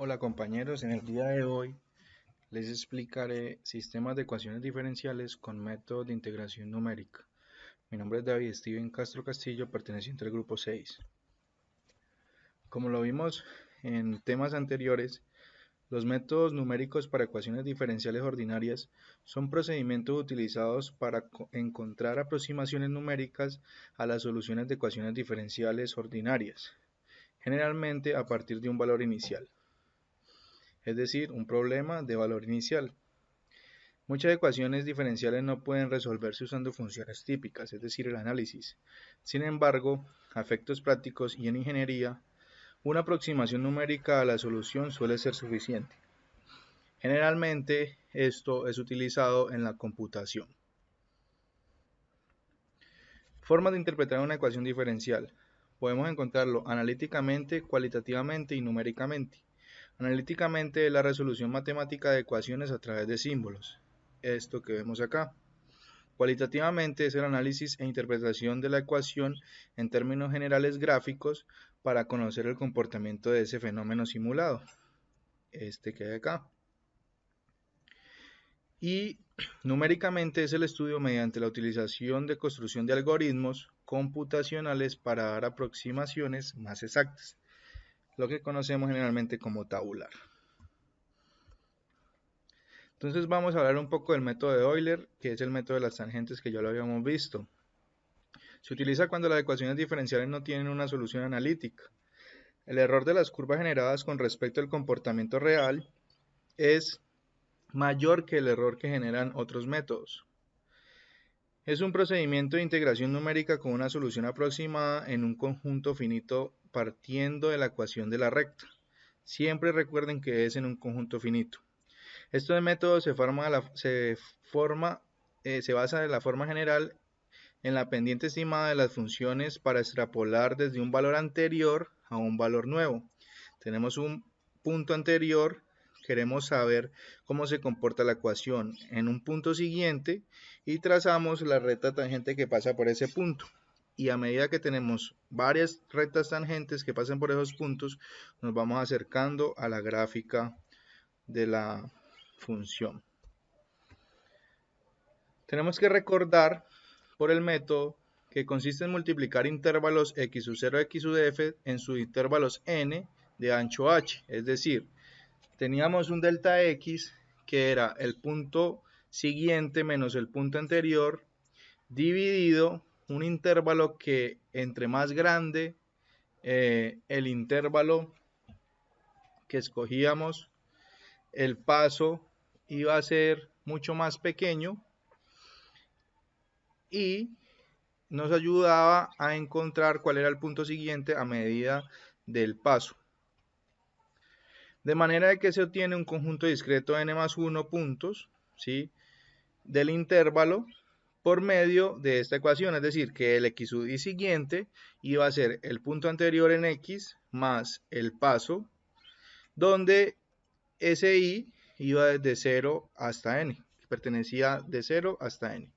Hola compañeros, en el día de hoy les explicaré sistemas de ecuaciones diferenciales con métodos de integración numérica. Mi nombre es David Steven Castro Castillo, perteneciente al grupo 6. Como lo vimos en temas anteriores, los métodos numéricos para ecuaciones diferenciales ordinarias son procedimientos utilizados para encontrar aproximaciones numéricas a las soluciones de ecuaciones diferenciales ordinarias, generalmente a partir de un valor inicial, es decir, un problema de valor inicial. Muchas ecuaciones diferenciales no pueden resolverse usando funciones típicas, es decir, el análisis. Sin embargo, a efectos prácticos y en ingeniería, una aproximación numérica a la solución suele ser suficiente. Generalmente, esto es utilizado en la computación. Formas de interpretar una ecuación diferencial. Podemos encontrarlo analíticamente, cualitativamente y numéricamente. Analíticamente es la resolución matemática de ecuaciones a través de símbolos. Esto que vemos acá. Cualitativamente es el análisis e interpretación de la ecuación en términos generales gráficos para conocer el comportamiento de ese fenómeno simulado, este que hay acá. Y numéricamente es el estudio mediante la utilización de construcción de algoritmos computacionales para dar aproximaciones más exactas, lo que conocemos generalmente como tabular. Entonces vamos a hablar un poco del método de Euler, que es el método de las tangentes que ya lo habíamos visto. Se utiliza cuando las ecuaciones diferenciales no tienen una solución analítica. El error de las curvas generadas con respecto al comportamiento real es mayor que el error que generan otros métodos. Es un procedimiento de integración numérica con una solución aproximada en un conjunto finito partiendo de la ecuación de la recta. Siempre recuerden que es en un conjunto finito. Este método se basa en la forma general en la pendiente estimada de las funciones para extrapolar desde un valor anterior a un valor nuevo. Tenemos un punto anterior, queremos saber cómo se comporta la ecuación en un punto siguiente y trazamos la recta tangente que pasa por ese punto. Y a medida que tenemos varias rectas tangentes que pasan por esos puntos, nos vamos acercando a la gráfica de la función. Tenemos que recordar por el método que consiste en multiplicar intervalos x sub 0 x sub f en sus intervalos n de ancho h, es decir, teníamos un delta x que era el punto siguiente menos el punto anterior dividido un intervalo que entre más grande el intervalo que escogíamos, el paso iba a ser mucho más pequeño y nos ayudaba a encontrar cuál era el punto siguiente a medida del paso. De manera que se obtiene un conjunto discreto n más 1 puntos, ¿sí?, del intervalo por medio de esta ecuación, es decir, que el x sub i siguiente iba a ser el punto anterior en x más el paso, donde ese i iba desde 0 hasta n, pertenecía de 0 hasta n.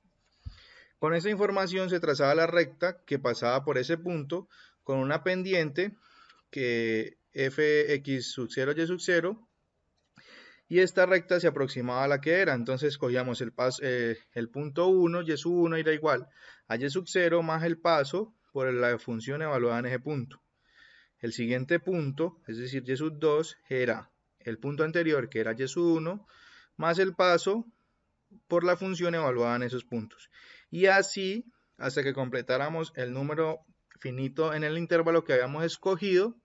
Con esa información se trazaba la recta que pasaba por ese punto con una pendiente que fx sub 0 y sub 0 y esta recta se aproximaba a la que era. Entonces cogíamos el punto 1, y sub 1 era igual a y sub 0 más el paso por la función evaluada en ese punto. El siguiente punto, es decir, y sub 2, era el punto anterior que era y sub 1 más el paso por la función evaluada en esos puntos. Y así hasta que completáramos el número finito en el intervalo que habíamos escogido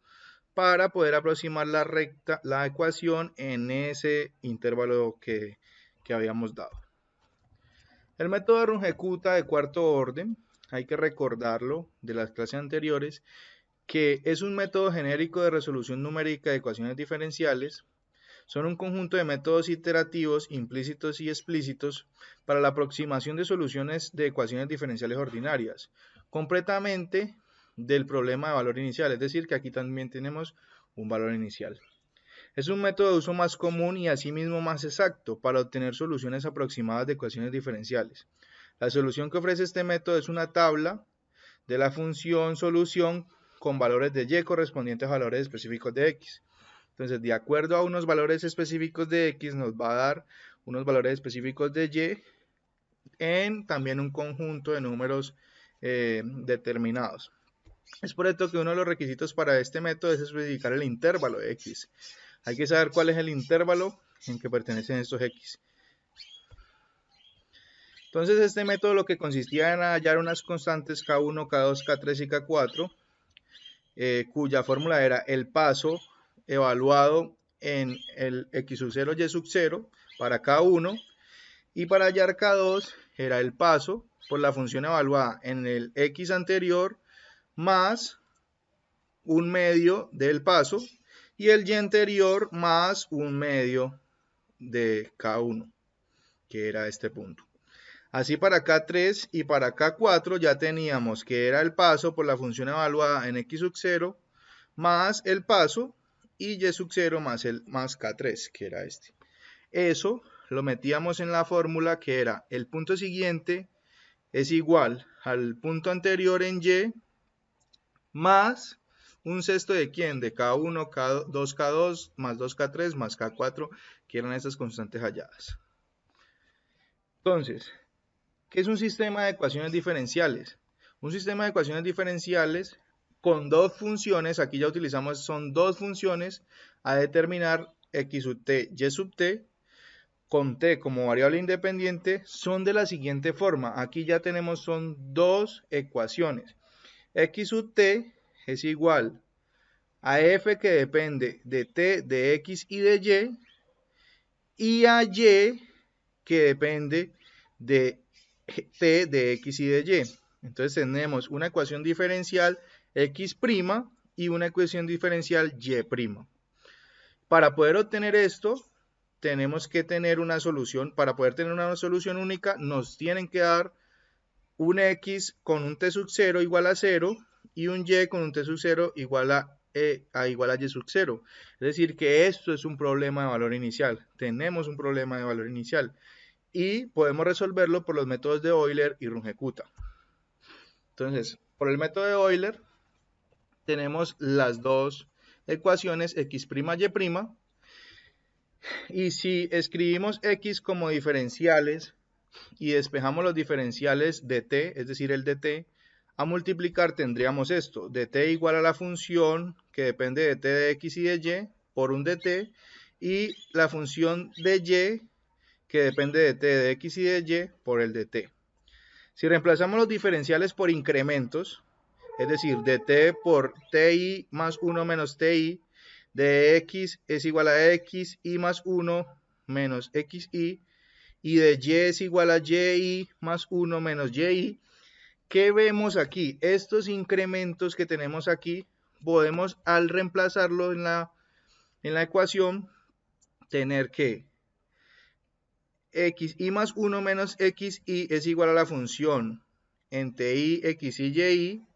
para poder aproximar la ecuación en ese intervalo que habíamos dado. El método de Runge-Kutta de cuarto orden, hay que recordarlo de las clases anteriores, que es un método genérico de resolución numérica de ecuaciones diferenciales. Son un conjunto de métodos iterativos implícitos y explícitos para la aproximación de soluciones de ecuaciones diferenciales ordinarias, completamente del problema de valor inicial, es decir, que aquí también tenemos un valor inicial. Es un método de uso más común y asimismo más exacto para obtener soluciones aproximadas de ecuaciones diferenciales. La solución que ofrece este método es una tabla de la función solución con valores de y correspondientes a valores específicos de x. Entonces, de acuerdo a unos valores específicos de X, nos va a dar unos valores específicos de Y en también un conjunto de números determinados. Es por esto que uno de los requisitos para este método es especificar el intervalo de X. Hay que saber cuál es el intervalo en que pertenecen estos X. Entonces este método lo que consistía en hallar unas constantes K1, K2, K3 y K4, cuya fórmula era el paso evaluado en el X sub 0, Y sub 0 para K1, y para hallar K2 era el paso por la función evaluada en el X anterior más un medio del paso y el Y anterior más un medio de K1, que era este punto. Así para K3 y para K4 ya teníamos que era el paso por la función evaluada en X sub 0 más el paso y Y sub 0 más K3, que era este. Eso lo metíamos en la fórmula que era el punto siguiente es igual al punto anterior en Y más un sexto de ¿quién? De K1, K2, K2 más 2K3 más K4, que eran estas constantes halladas. Entonces, ¿qué es un sistema de ecuaciones diferenciales? Un sistema de ecuaciones diferenciales con dos funciones, aquí ya utilizamos, son dos funciones a determinar X sub t, Y sub t, con t como variable independiente, son de la siguiente forma. Aquí ya tenemos, son dos ecuaciones. X sub t es igual a f que depende de t, de x y de y a y que depende de t, de x y de y. Entonces tenemos una ecuación diferencial x' y una ecuación diferencial y'. Para poder obtener esto, tenemos que tener una solución. Para poder tener una solución única, nos tienen que dar un x con un t sub 0 igual a 0 y un y con un t sub 0 igual a y sub 0. Es decir, que esto es un problema de valor inicial. Tenemos un problema de valor inicial y podemos resolverlo por los métodos de Euler y Runge-Kutta. Entonces, por el método de Euler tenemos las dos ecuaciones x', y si escribimos x como diferenciales y despejamos los diferenciales de t, es decir, el de t, a multiplicar tendríamos esto, dt igual a la función que depende de t de x y de y por un dt, y la función de y que depende de t de x y de y por el dt. Si reemplazamos los diferenciales por incrementos, es decir, dt por ti más 1 menos ti, de x es igual a x y más 1 menos xy, y de y es igual a y más 1 menos y. ¿Qué vemos aquí? Estos incrementos que tenemos aquí, podemos al reemplazarlo en la ecuación, tener que xy más 1 menos xy es igual a la función en ti, x y y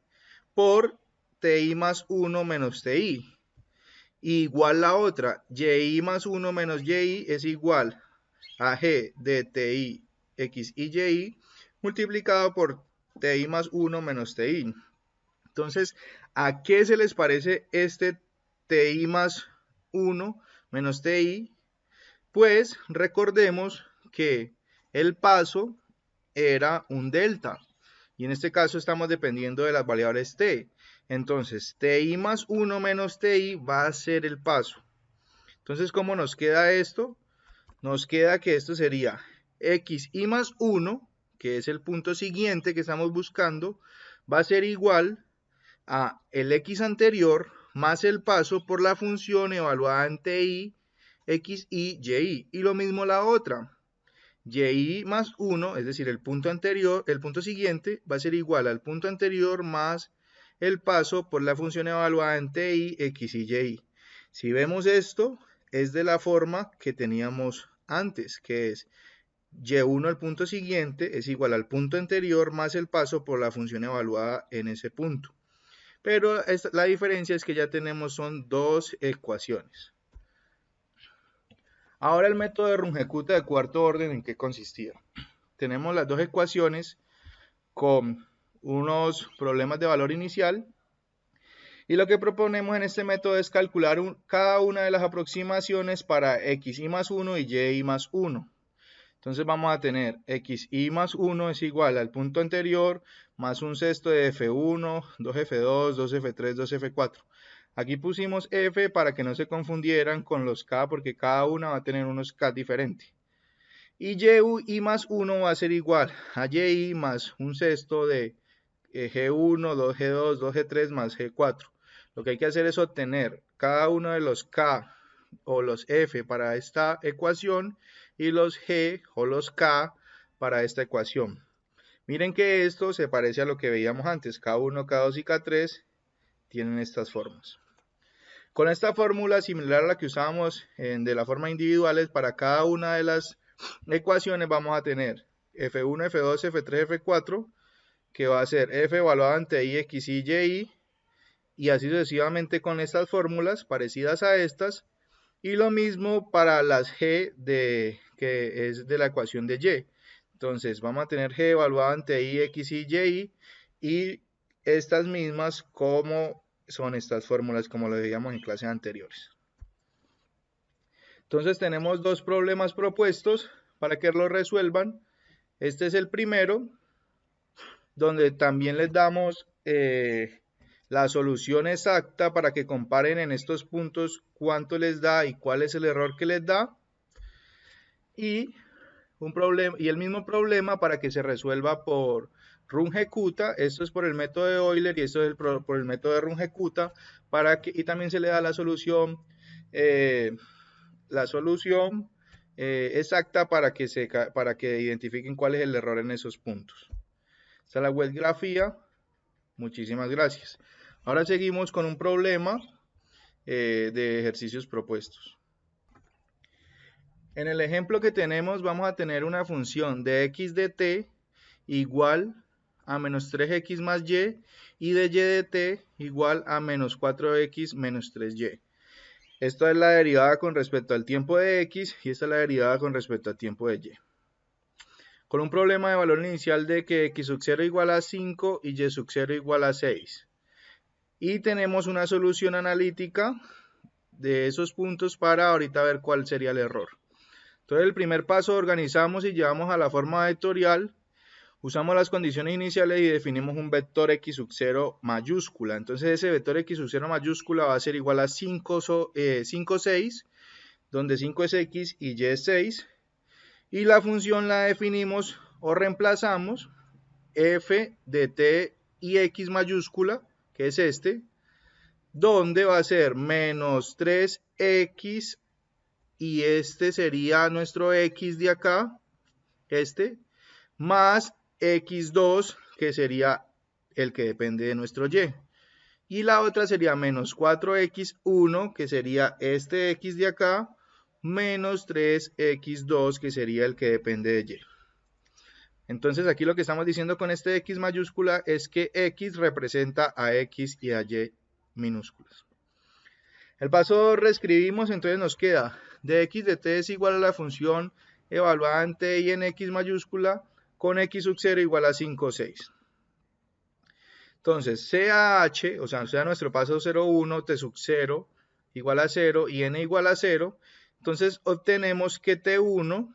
por ti más 1 menos ti. Igual la otra, y más 1 menos y es igual a g de ti, x y y multiplicado por ti más 1 menos ti. Entonces, ¿a qué se les parece este ti más 1 menos ti? Pues recordemos que el paso era un delta y en este caso estamos dependiendo de las variables t. Entonces, ti más 1 menos ti va a ser el paso. Entonces, ¿cómo nos queda esto? Nos queda que esto sería xy más 1, que es el punto siguiente que estamos buscando, va a ser igual a el x anterior más el paso por la función evaluada en ti, x y y. Y lo mismo la otra. Y más 1, es decir, el punto anterior, el punto siguiente, va a ser igual al punto anterior más el paso por la función evaluada en ti, x y y. Si vemos esto, es de la forma que teníamos antes, que es y1 al punto siguiente es igual al punto anterior más el paso por la función evaluada en ese punto. Pero la diferencia es que ya tenemos son dos ecuaciones. Ahora el método de Runge-Kutta de cuarto orden, ¿en qué consistía? Tenemos las dos ecuaciones con unos problemas de valor inicial Y lo que proponemos en este método es calcular cada una de las aproximaciones para xy más 1 y y más 1. Entonces vamos a tener xy más 1 es igual al punto anterior más un sexto de f1, 2f2, 2f3, 2f4. Aquí pusimos f para que no se confundieran con los k porque cada una va a tener unos k diferentes. Y y más 1 va a ser igual a y más un sexto de G1, 2G2, 2G3 más G4. Lo que hay que hacer es obtener cada uno de los K o los F para esta ecuación y los G o los K para esta ecuación. Miren que esto se parece a lo que veíamos antes. K1, K2 y K3 tienen estas formas. Con esta fórmula similar a la que usábamos de la forma individuales, para cada una de las ecuaciones vamos a tener F1, F2, F3, F4, que va a ser f evaluado ante y, x, y, y así sucesivamente con estas fórmulas parecidas a estas, y lo mismo para las g que es de la ecuación de y. Entonces vamos a tener g evaluado ante y, x, y estas mismas como son estas fórmulas como lo veíamos en clases anteriores. Entonces tenemos dos problemas propuestos para que lo resuelvan. Este es el primero, donde también les damos la solución exacta para que comparen en estos puntos cuánto les da y cuál es el error que les da. Y el mismo problema para que se resuelva por Runge-Kutta. Esto es por el método de Euler y esto es por el método de Runge-Kutta. Y también se le da la solución exacta para que identifiquen cuál es el error en esos puntos. Esta es la web grafía. Muchísimas gracias. Ahora seguimos con un problema de ejercicios propuestos. En el ejemplo que tenemos vamos a tener una función de x de t igual a menos 3x más y de y de t igual a menos 4x menos 3y. Esta es la derivada con respecto al tiempo de x y esta es la derivada con respecto al tiempo de y. Con un problema de valor inicial de que x sub 0 igual a 5 y y sub 0 igual a 6. Y tenemos una solución analítica de esos puntos para ahorita ver cuál sería el error. Entonces el primer paso organizamos y llevamos a la forma vectorial. Usamos las condiciones iniciales y definimos un vector x sub 0 mayúscula. Entonces ese vector x sub 0 mayúscula va a ser igual a 5, 6, donde 5 es x y y es 6. Y la función la definimos o reemplazamos f de t y x mayúscula, que es este, donde va a ser menos 3x y este sería nuestro x de acá, más x2, que sería el que depende de nuestro y. Y la otra sería menos 4x1, que sería este x de acá, menos 3x2, que sería el que depende de y. Entonces aquí lo que estamos diciendo con este x mayúscula es que x representa a x y a y minúsculas. El paso 2 reescribimos, entonces nos queda de x de t es igual a la función evaluada en t y en x mayúscula con x sub 0 igual a 5, 6. Entonces CH, o sea nuestro paso 0, 1, t sub 0 igual a 0 y n igual a 0. Entonces obtenemos que t1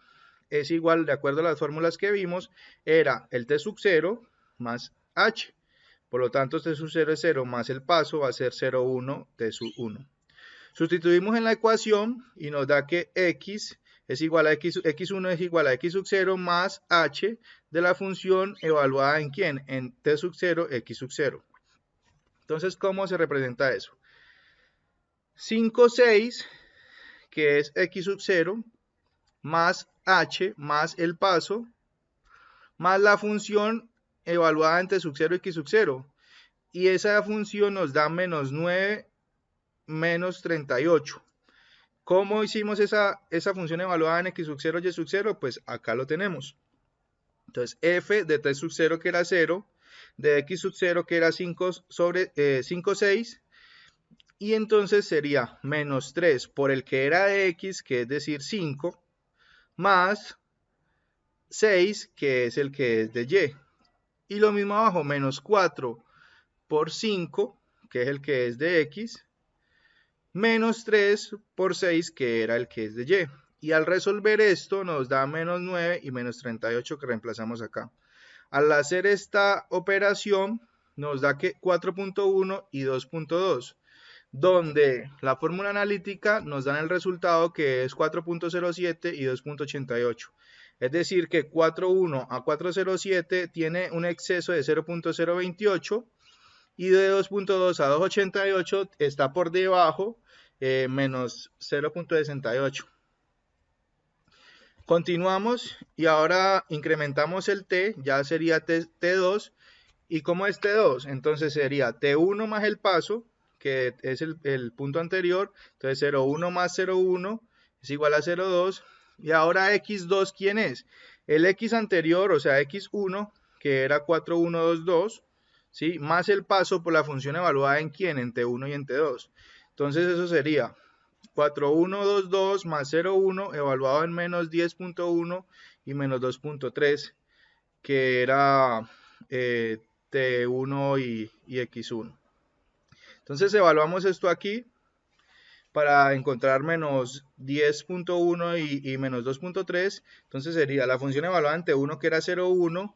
es igual, de acuerdo a las fórmulas que vimos, era el t sub 0 más h. Por lo tanto, t sub 0 es 0 más el paso va a ser 0, 1, t sub 1. Sustituimos en la ecuación y nos da que x es igual a x1 es igual a x sub 0 más h de la función evaluada en ¿quién? En t sub 0, x sub 0. Entonces, ¿cómo se representa eso? 5, 6, que es x sub 0, más h, más el paso, más la función evaluada en t sub 0, x sub 0. Y esa función nos da menos 9, menos 38. ¿Cómo hicimos esa función evaluada en x sub 0, y sub 0? Pues acá lo tenemos. Entonces, f de t sub 0 que era 0, de x sub 0 que era 5 sobre 5, 6, y entonces sería menos 3 por el que era de x, que es decir 5, más 6, que es el que es de y. Y lo mismo abajo, menos 4 por 5, que es el que es de X, menos 3 por 6, que era el que es de Y. Y al resolver esto nos da menos 9 y menos 38 que reemplazamos acá. Al hacer esta operación nos da que 4.1 y 2.2, donde la fórmula analítica nos da el resultado que es 4.07 y 2.88. Es decir que 4.1 a 4.07 tiene un exceso de 0.028 y de 2.2 a 2.88 está por debajo, menos 0.68. Continuamos y ahora incrementamos el t, ya sería t2. ¿Y cómo es t2? Entonces sería t1 más el paso, que es el punto anterior. Entonces 0,1 más 0,1 es igual a 0,2. Y ahora x2, ¿quién es? El x anterior, o sea x1, que era 4,122, ¿sí? Más el paso por la función evaluada en quién, en t1 y en t2. Entonces eso sería 4,122 más 0,1 evaluado en menos 10.1 y menos 2.3, que era T1 y X1. Entonces evaluamos esto aquí para encontrar menos 10.1 y menos 2.3. Entonces sería la función evaluada en T1 que era 0,1,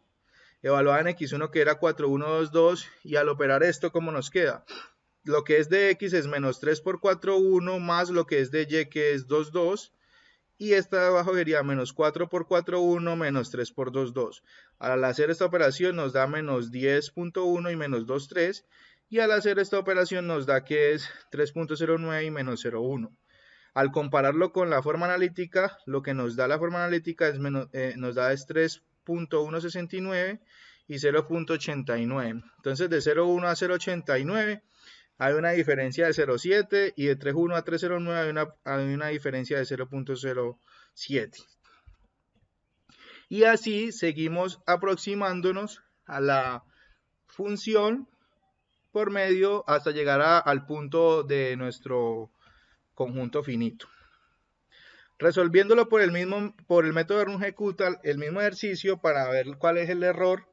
evaluada en X1 que era 4,122, y al operar esto, ¿cómo nos queda? Lo que es de X es menos 3 por 4,1 más lo que es de Y, que es 2,2. Y esta de abajo sería menos 4 por 4,1 menos 3 por 2,2. Al hacer esta operación nos da menos 10.1 y menos 2,3. Y al hacer esta operación nos da que es 3.09 y menos 0,1. Al compararlo con la forma analítica, lo que nos da la forma analítica es nos da es 3.169 y 0.89. Entonces de 0,1 a 0.89 hay una diferencia de 0,7 y de 3,1 a 3,09 hay una diferencia de 0.07. Y así seguimos aproximándonos a la función por medio hasta llegar al punto de nuestro conjunto finito. Resolviéndolo por el método de Runge-Kutta, el mismo ejercicio para ver cuál es el error.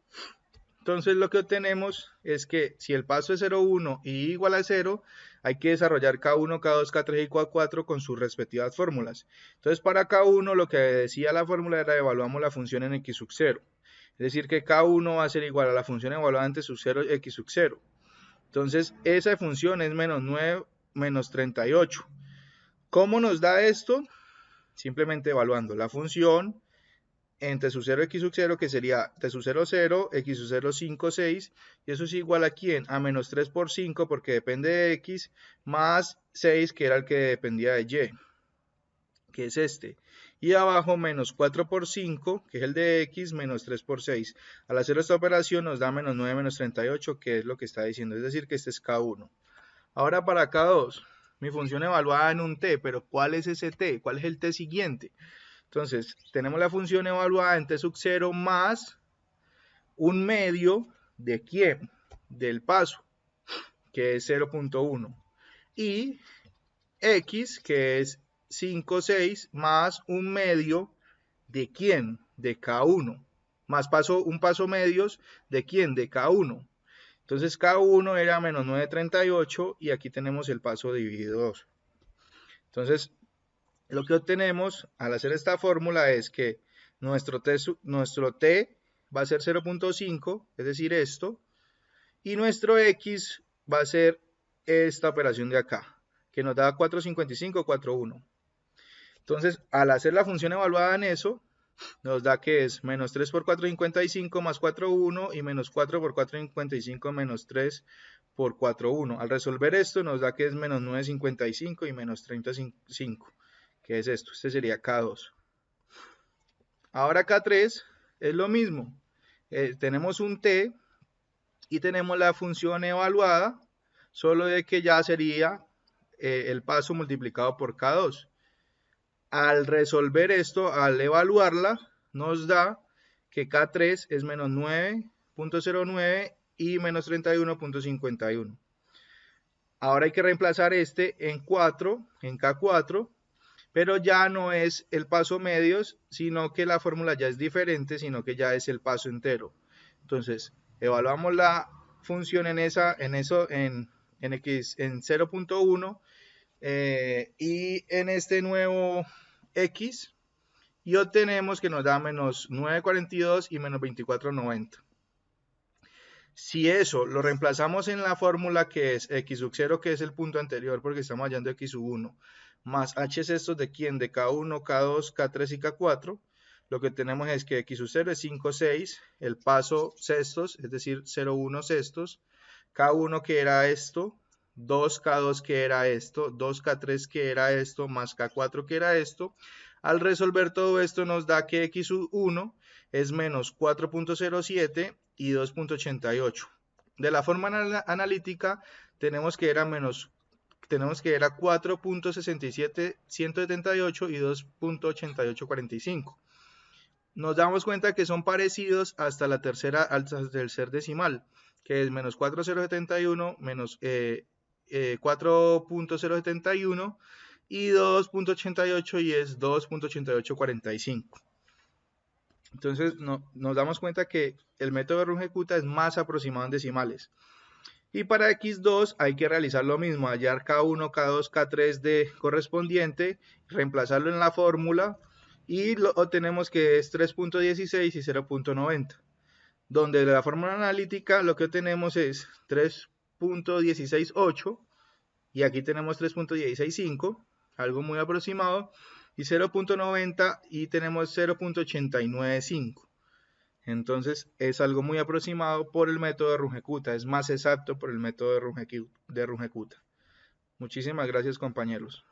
Entonces lo que obtenemos es que si el paso es 0,1 y igual a 0, hay que desarrollar K1, K2, K3 y K4 con sus respectivas fórmulas. Entonces para K1 lo que decía la fórmula era evaluamos la función en X sub 0. Es decir que K1 va a ser igual a la función evaluada en T sub 0 X sub 0. Entonces esa función es menos 9 menos 38. ¿Cómo nos da esto? Simplemente evaluando la función en T sub 0, X sub 0, que sería T sub 0, 0, X sub 0, 5, 6, y eso es igual a ¿quién? A menos 3 por 5, porque depende de X, más 6, que era el que dependía de Y, que es este. Y abajo menos 4 por 5, que es el de X, menos 3 por 6. Al hacer esta operación nos da menos 9 menos 38, que es lo que está diciendo, es decir, que este es K1. Ahora para K2, mi función evaluada en un T, pero ¿cuál es ese T? ¿Cuál es el T siguiente? Entonces, tenemos la función evaluada en T sub 0 más un medio de ¿quién? Del paso, que es 0.1. Y X, que es 5, 6, más un medio de ¿quién? De K1. Más un paso medios de ¿quién? De K1. Entonces K1 era menos 9,38 y aquí tenemos el paso dividido 2. Entonces, lo que obtenemos al hacer esta fórmula es que nuestro t va a ser 0.5, es decir, esto, y nuestro x va a ser esta operación de acá, que nos da 4,55, 4,1. Entonces, al hacer la función evaluada en eso, nos da que es menos 3 por 4,55 más 4,1 y menos 4 por 4,55 menos 3 por 4,1. Al resolver esto nos da que es menos 9,55 y menos 35. Que es esto, este sería K2. Ahora K3 es lo mismo, tenemos un T y tenemos la función evaluada, solo de que ya sería el paso multiplicado por K2. Al resolver esto, al evaluarla, nos da que K3 es menos 9.09 y menos 31.51. Ahora hay que reemplazar este en K4, pero ya no es el paso medios, sino que la fórmula ya es diferente, sino que ya es el paso entero. Entonces, evaluamos la función en en 0.1 y en este nuevo X, y obtenemos que nos da menos 942 y menos 2490. Si eso lo reemplazamos en la fórmula que es x sub 0, que es el punto anterior porque estamos hallando x sub 1, más h sextos de quién, de K1, K2, K3 y K4, lo que tenemos es que x sub 0 es 5, 6, el paso sextos, es decir, 0, 1 sextos, K1 que era esto, 2K2 que era esto, 2K3 que era esto, más K4 que era esto. Al resolver todo esto nos da que x sub 1 es menos 4.07 y 2.88. De la forma analítica tenemos que era 4.67 178 y 2.8845. Nos damos cuenta que son parecidos hasta el tercer decimal, que es menos 4.071 menos 4.071 y 2.88 y es 2.8845. Entonces nos damos cuenta que el método de Runge-Kutta es más aproximado en decimales. Y para x2 hay que realizar lo mismo, hallar K1, K2, K3 de correspondiente, reemplazarlo en la fórmula y obtenemos que es 3.16 y 0.90. Donde de la fórmula analítica lo que tenemos es 3.168 y aquí tenemos 3.165, algo muy aproximado, y 0.90 y tenemos 0.895. Entonces es algo muy aproximado por el método de Runge-Kutta, es más exacto por el método de Runge-Kutta. Muchísimas gracias, compañeros.